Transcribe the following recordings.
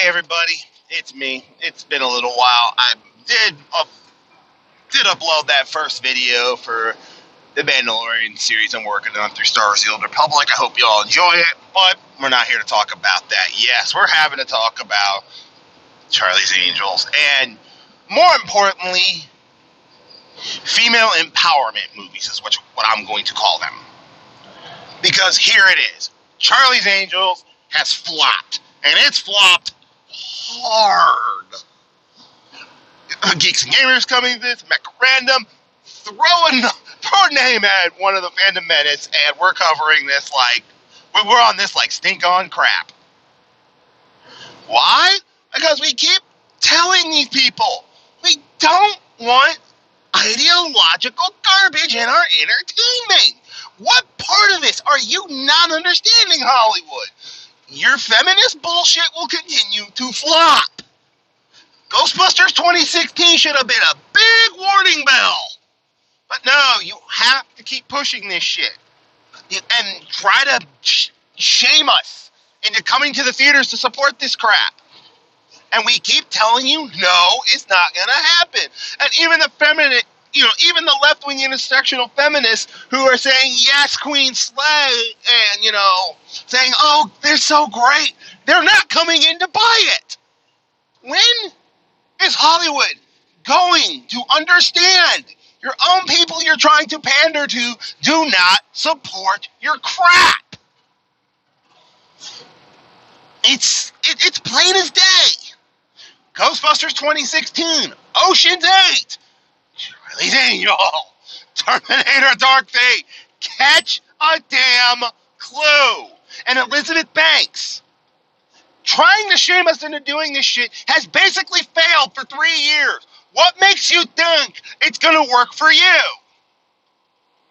everybody, it's me. It's been a little while. I did upload that first video for the Mandalorian series I'm working on through Star Wars: The Old Republic. I hope you all enjoy it, but we're not here to talk about that. Yes, we're having to talk about Charlie's Angels, and more importantly, female empowerment movies is what I'm going to call them. Because here it is. Charlie's Angels has flopped, and it's flopped hard. Geeks and Gamers coming to this, Mecha Random, throw a name at one of the fandom minutes, and we're covering this like, we're on this like stink on crap. Why? Because we keep telling these people we don't want ideological garbage in our entertainment. What part of this are you not understanding, Hollywood? Your feminist bullshit will continue to flop. Ghostbusters 2016 should have been a big warning bell. But no, you have to keep pushing this shit. And try to shame us into coming to the theaters to support this crap. And we keep telling you, no, it's not going to happen. And even the feminine, even the left-wing intersectional feminists who are saying, yes, Queen Slay, and, saying, oh, they're so great, they're not coming in to buy it. When is Hollywood going to understand your own people you're trying to pander to do not support your crap? It's plain as day. Ghostbusters 2016, Ocean's 8, Charlie's Angel, Terminator Dark Fate, catch a damn clue. And Elizabeth Banks, trying to shame us into doing this shit, has basically failed for 3 years. What makes you think it's going to work for you?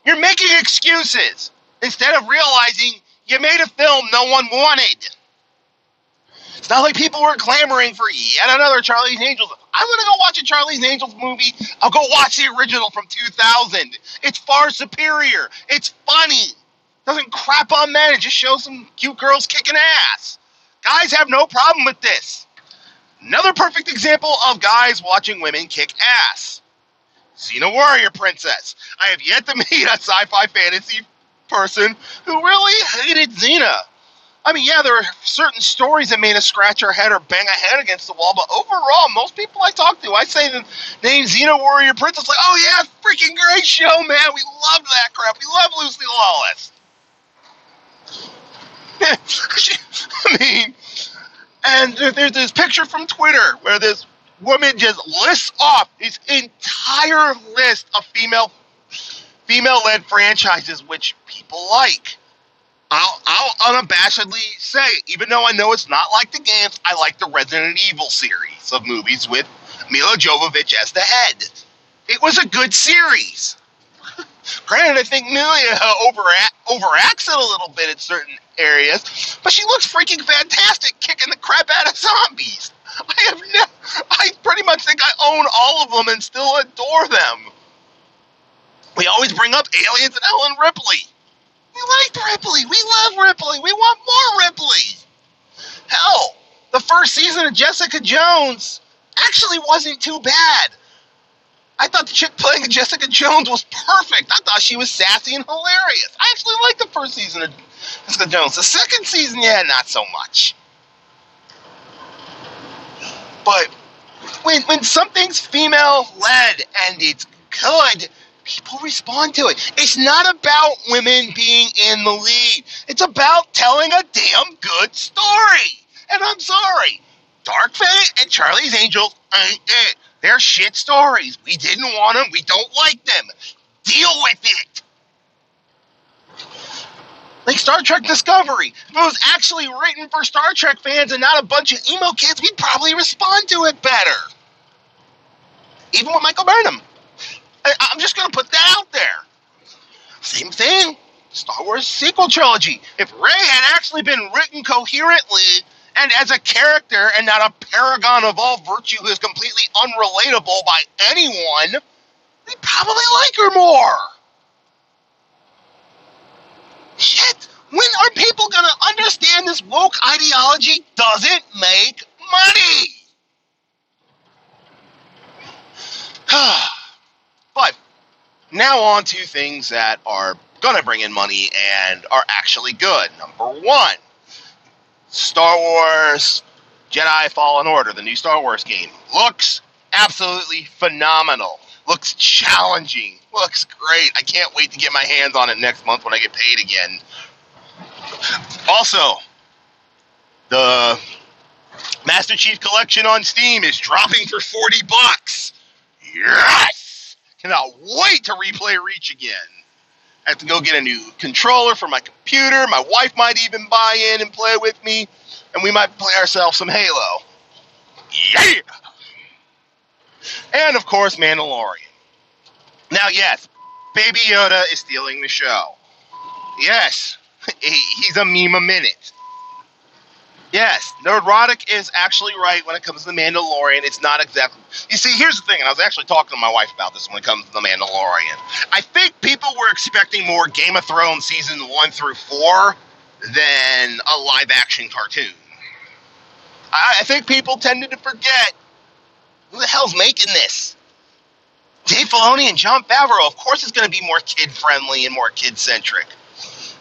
You're making excuses instead of realizing you made a film no one wanted. It's not like people were clamoring for yet another Charlie's Angels. I'm going to go watch a Charlie's Angels movie. I'll go watch the original from 2000. It's far superior. It's funny. Doesn't crap on men. It just shows some cute girls kicking ass. Guys have no problem with this. Another perfect example of guys watching women kick ass. Xena Warrior Princess. I have yet to meet a sci-fi fantasy person who really hated Xena. I mean, yeah, there are certain stories that made us scratch our head or bang our head against the wall, but overall, most people I talk to, I say the name Xena Warrior Princess, like, oh yeah, freaking great show, man. We loved that crap. We love Lucy Lawless. I mean, and there's this picture from Twitter where this woman just lists off this entire list of female-led franchises which people like. I'll unabashedly say, even though I know it's not like the games, I like the Resident Evil series of movies with Mila Jovovich as the head. It was a good series. Granted, I think Mila overacts it a little bit in certain areas, but she looks freaking fantastic kicking the crap out of zombies. I pretty much think I own all of them and still adore them. We always bring up Aliens and Ellen Ripley. We liked Ripley. We love Ripley. We want more Ripley. Hell, the first season of Jessica Jones actually wasn't too bad. I thought the chick playing Jessica Jones was perfect. I thought she was sassy and hilarious. I actually liked the first season of Jessica Jones. The second season, yeah, not so much. But when something's female-led and it's good, people respond to it. It's not about women being in the lead. It's about telling a damn good story. And I'm sorry, Dark Fate and Charlie's Angels ain't it. They're shit stories. We didn't want them. We don't like them. Deal with it. Like Star Trek Discovery. If it was actually written for Star Trek fans and not a bunch of emo kids, we'd probably respond to it better. Even with Michael Burnham. I'm just going to put that out there. Same thing. Star Wars sequel trilogy. If Rey had actually been written coherently and as a character and not a paragon of all virtue who is completely unrelatable by anyone, we'd probably like her more. Shit. When are people going to understand this woke ideology doesn't make money. But now on to things that are gonna bring in money and are actually good. Number one, Star Wars Jedi Fallen Order, the new Star Wars game, looks absolutely phenomenal. Looks challenging. Looks great. I can't wait to get my hands on it next month when I get paid again. Also, the Master Chief Collection on Steam is dropping for $40. Yes! Cannot wait to replay Reach again. I have to go get a new controller for my computer. My wife might even buy in and play with me. And we might play ourselves some Halo. Yeah! And, of course, Mandalorian. Now, yes, Baby Yoda is stealing the show. Yes, he's a meme a minute. Yes, Nerdrotic is actually right when it comes to The Mandalorian. It's not exactly... You see, here's the thing, and I was actually talking to my wife about this when it comes to The Mandalorian. I think people were expecting more Game of Thrones Season 1 through 4 than a live-action cartoon. I think people tended to forget, who the hell's making this? Dave Filoni and Jon Favreau. Of course it's going to be more kid-friendly and more kid-centric.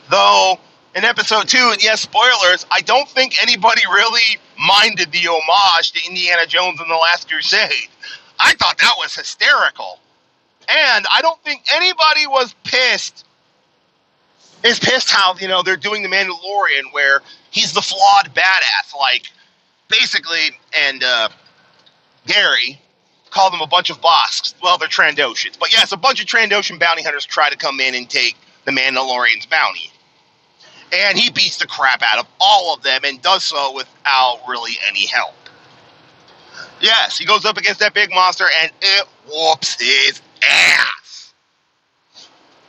Though... in episode 2, and yes, spoilers, I don't think anybody really minded the homage to Indiana Jones and the Last Crusade. I thought that was hysterical. And I don't think anybody was pissed. Is pissed how, they're doing The Mandalorian, where he's the flawed badass. Like, basically, and Gary called them a bunch of Bosks. Well, they're Trandoshans. But yes, a bunch of Trandoshan bounty hunters try to come in and take the Mandalorian's bounty. And he beats the crap out of all of them and does so without really any help. Yes, he goes up against that big monster and it whoops his ass.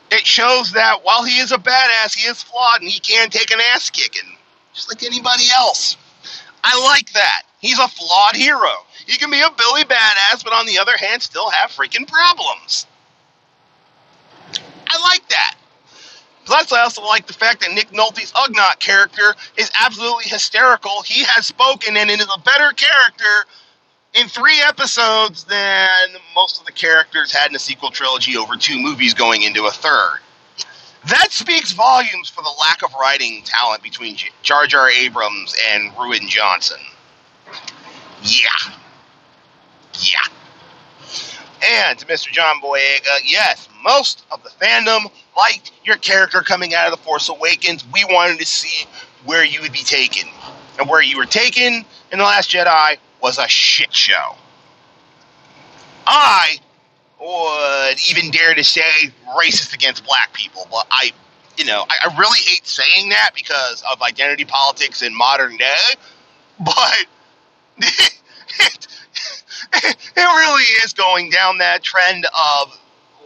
It shows that while he is a badass, he is flawed and he can take an ass kicking, just like anybody else. I like that. He's a flawed hero. He can be a Billy badass, but on the other hand, still have freaking problems. I like that. Plus, I also like the fact that Nick Nolte's Ugnaught character is absolutely hysterical. He has spoken and is a better character in 3 episodes than most of the characters had in a sequel trilogy over 2 movies going into a 3rd. That speaks volumes for the lack of writing talent between Jar Jar Abrams and Ruin Johnson. Yeah. And to Mr. John Boyega, yes, most of the fandom liked your character coming out of The Force Awakens. We wanted to see where you would be taken. And where you were taken in The Last Jedi was a shit show. I would even dare to say racist against black people. But I really hate saying that because of identity politics in modern day. But it really is going down that trend of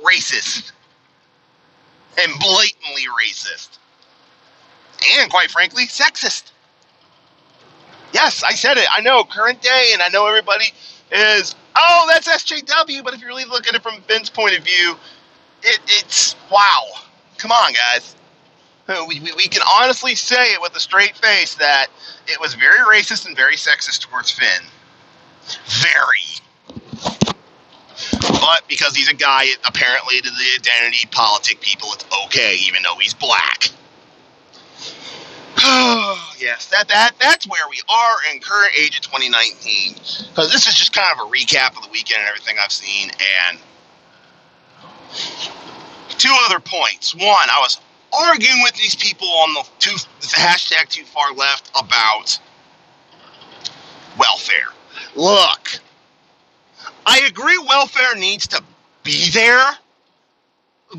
racist. And blatantly racist. And, quite frankly, sexist. Yes, I said it. I know, current day, and I know everybody is, oh, that's SJW, but if you really look at it from Finn's point of view, it's, wow. Come on, guys. We can honestly say it with a straight face that it was very racist and very sexist towards Finn. Very. But because he's a guy, apparently to the identity politic people, it's okay, even though he's black. Yes, that's where we are in current age of 2019. Because this is just kind of a recap of the weekend and everything I've seen. And 2 other points. One, I was arguing with these people on the hashtag too far left about welfare. Look, I agree welfare needs to be there,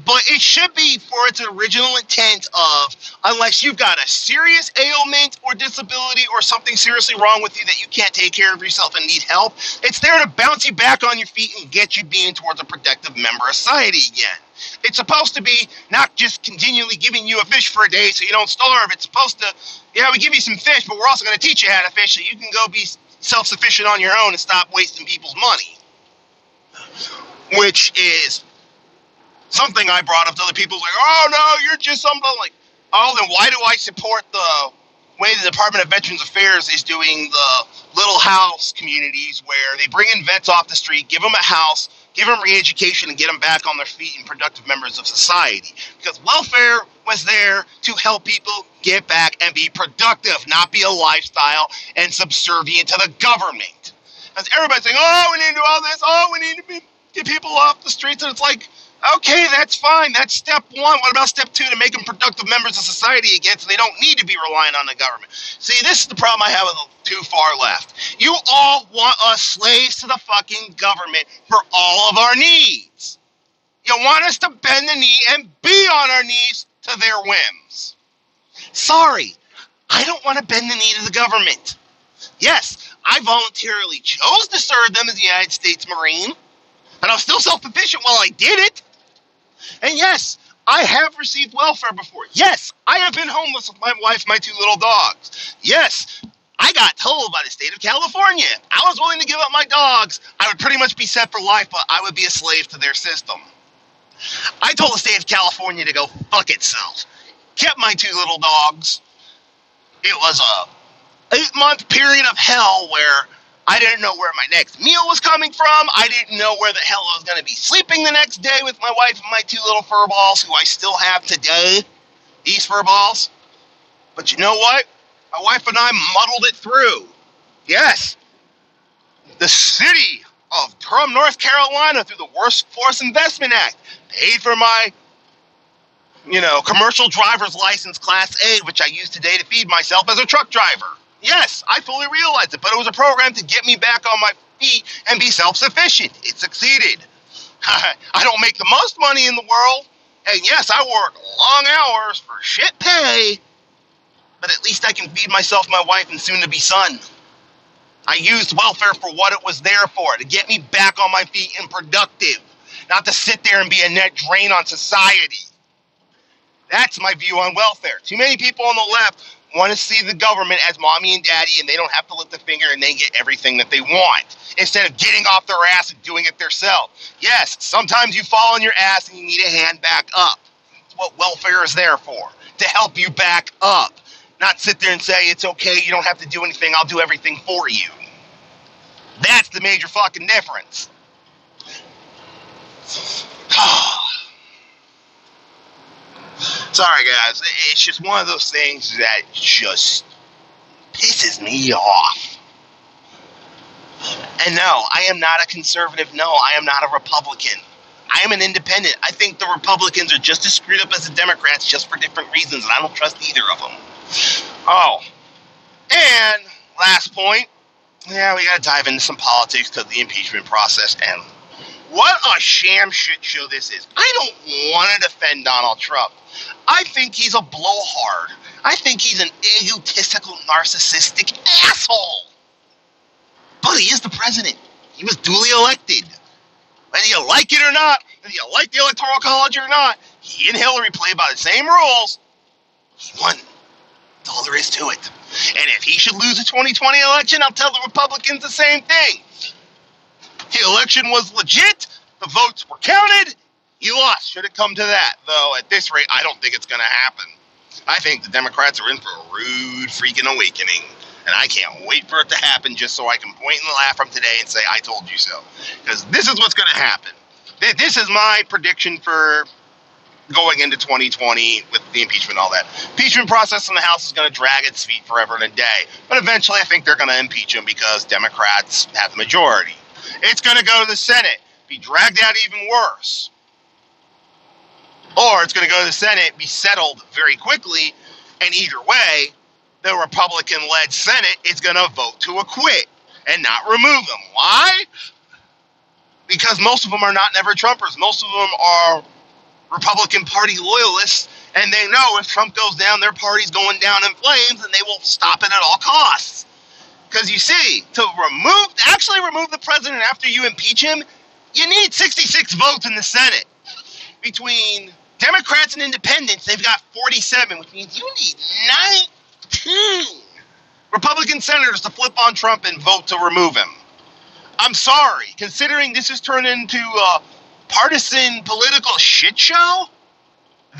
but it should be for its original intent of, unless you've got a serious ailment or disability or something seriously wrong with you that you can't take care of yourself and need help, it's there to bounce you back on your feet and get you being towards a productive member of society again. It's supposed to be not just continually giving you a fish for a day so you don't starve. It's supposed to, we give you some fish, but we're also going to teach you how to fish so you can go be self-sufficient on your own and stop wasting people's money. Which is something I brought up to other people, like, oh, no, you're just something like, oh, then why do I support the way the Department of Veterans Affairs is doing the little house communities where they bring in vets off the street, give them a house, give them re-education, and get them back on their feet and productive members of society. Because welfare was there to help people get back and be productive, not be a lifestyle and subservient to the government. As everybody's saying, oh, we need to do all this, oh, we need to get people off the streets, and it's like, okay, that's fine. That's step one. What about step two, to make them productive members of society again so they don't need to be relying on the government? See, this is the problem I have with the too far left. You all want us slaves to the fucking government for all of our needs. You want us to bend the knee and be on our knees to their whims. Sorry, I don't want to bend the knee to the government. Yes, I voluntarily chose to serve them as a United States Marine, but I was still self-sufficient while I did it. And yes, I have received welfare before. Yes, I have been homeless with my wife and my 2 little dogs. Yes, I got told by the state of California I was willing to give up my dogs, I would pretty much be set for life, but I would be a slave to their system. I told the state of California to go fuck itself. Kept my 2 little dogs. It was a 8-month period of hell where I didn't know where my next meal was coming from. I didn't know where the hell I was going to be sleeping the next day with my wife and my 2 little fur balls, who I still have today, these fur balls. But you know what? My wife and I muddled it through. Yes, the city of Durham, North Carolina, through the Workforce Investment Act, paid for my, commercial driver's license Class A, which I use today to feed myself as a truck driver. Yes, I fully realized it, but it was a program to get me back on my feet and be self-sufficient. It succeeded. I don't make the most money in the world, and yes, I work long hours for shit pay, but at least I can feed myself, my wife, and soon-to-be son. I used welfare for what it was there for, to get me back on my feet and productive, not to sit there and be a net drain on society. That's my view on welfare. Too many people on the left want to see the government as mommy and daddy, and they don't have to lift a finger and they get everything that they want, instead of getting off their ass and doing it themselves. Yes, sometimes you fall on your ass and you need a hand back up. That's what welfare is there for, to help you back up. Not sit there and say, it's okay, you don't have to do anything, I'll do everything for you. That's the major fucking difference. Sorry, guys. It's just one of those things that just pisses me off. And no, I am not a conservative. No, I am not a Republican. I am an independent. I think the Republicans are just as screwed up as the Democrats, just for different reasons, and I don't trust either of them. Oh, and last point. Yeah, we got to dive into some politics because of the impeachment process, and what a sham shit show this is. I don't want to defend Donald Trump. I think he's a blowhard. I think he's an egotistical, narcissistic asshole. But he is the president. He was duly elected. Whether you like it or not, whether you like the Electoral College or not, he and Hillary play by the same rules. He won. That's all there is to it. And if he should lose the 2020 election, I'll tell the Republicans the same thing. The election was legit. The votes were counted. He lost. Should it come to that? Though, at this rate, I don't think it's going to happen. I think the Democrats are in for a rude freaking awakening. And I can't wait for it to happen just so I can point and laugh from today and say, I told you so. Because this is what's going to happen. This is my prediction for going into 2020 with the impeachment and all that. Impeachment process in the House is going to drag its feet forever and a day. But eventually I think they're going to impeach him because Democrats have the majority. It's going to go to the Senate, be dragged out even worse. Or it's going to go to the Senate, be settled very quickly, and either way, the Republican-led Senate is going to vote to acquit and not remove him. Why? Because most of them are not never-Trumpers. Most of them are Republican Party loyalists, and they know if Trump goes down, their party's going down in flames, and they will stop it at all costs. Because you see, to actually remove the president after you impeach him, you need 66 votes in the Senate. Between Democrats and independents, they've got 47, which means you need 19 Republican senators to flip on Trump and vote to remove him. I'm sorry, considering this has turned into a partisan political shit show,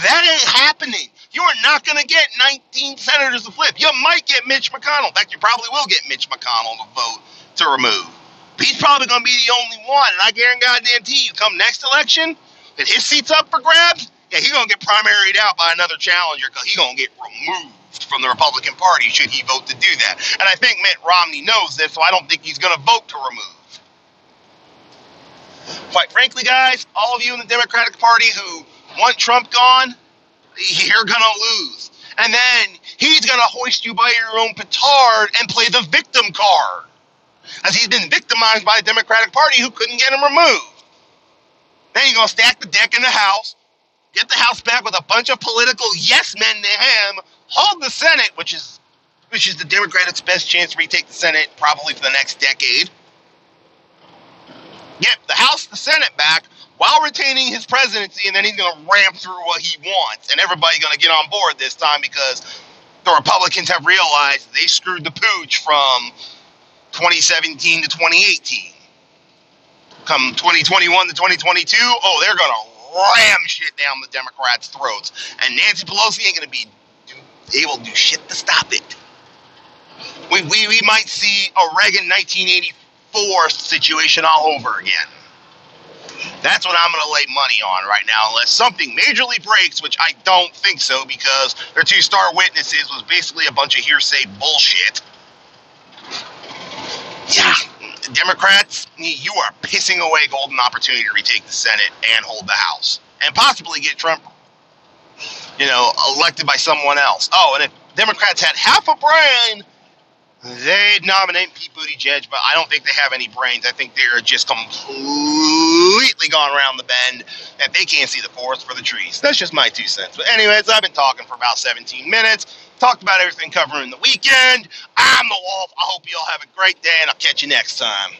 that ain't happening. You are not going to get 19 senators to flip. You might get Mitch McConnell. In fact, you probably will get Mitch McConnell to vote to remove. But he's probably going to be the only one. And I guarantee you, come next election, that his seat's up for grabs, yeah, he's going to get primaried out by another challenger because he's going to get removed from the Republican Party should he vote to do that. And I think Mitt Romney knows this, so I don't think he's going to vote to remove. Quite frankly, guys, all of you in the Democratic Party who want Trump gone, you're going to lose. And then he's going to hoist you by your own petard and play the victim card, as he's been victimized by the Democratic Party who couldn't get him removed. Then you're going to stack the deck in the House, get the House back with a bunch of political yes men to him, hold the Senate, which is the Democrats' best chance to retake the Senate probably for the next decade. Get the House, the Senate back while retaining his presidency, and then he's going to ramp through what he wants. And everybody's going to get on board this time because the Republicans have realized they screwed the pooch from 2017 to 2018. Come 2021 to 2022, they're going to ram shit down the Democrats' throats. And Nancy Pelosi ain't going to be able to do shit to stop it. We might see a Reagan 1984 situation all over again. That's what I'm going to lay money on right now, unless something majorly breaks, which I don't think so, because their two star witnesses was basically a bunch of hearsay bullshit. Yeah, Democrats, you are pissing away golden opportunity to retake the Senate and hold the House, and possibly get Trump, elected by someone else. Oh, and if Democrats had half a brain, they'd nominate Pete Buttigieg, but I don't think they have any brains. I think they're just completely gone around the bend, and they can't see the forest for the trees. That's just my 2 cents. But anyways, I've been talking for about 17 minutes. Talked about everything covering the weekend. I'm the Wolf. I hope you all have a great day, and I'll catch you next time.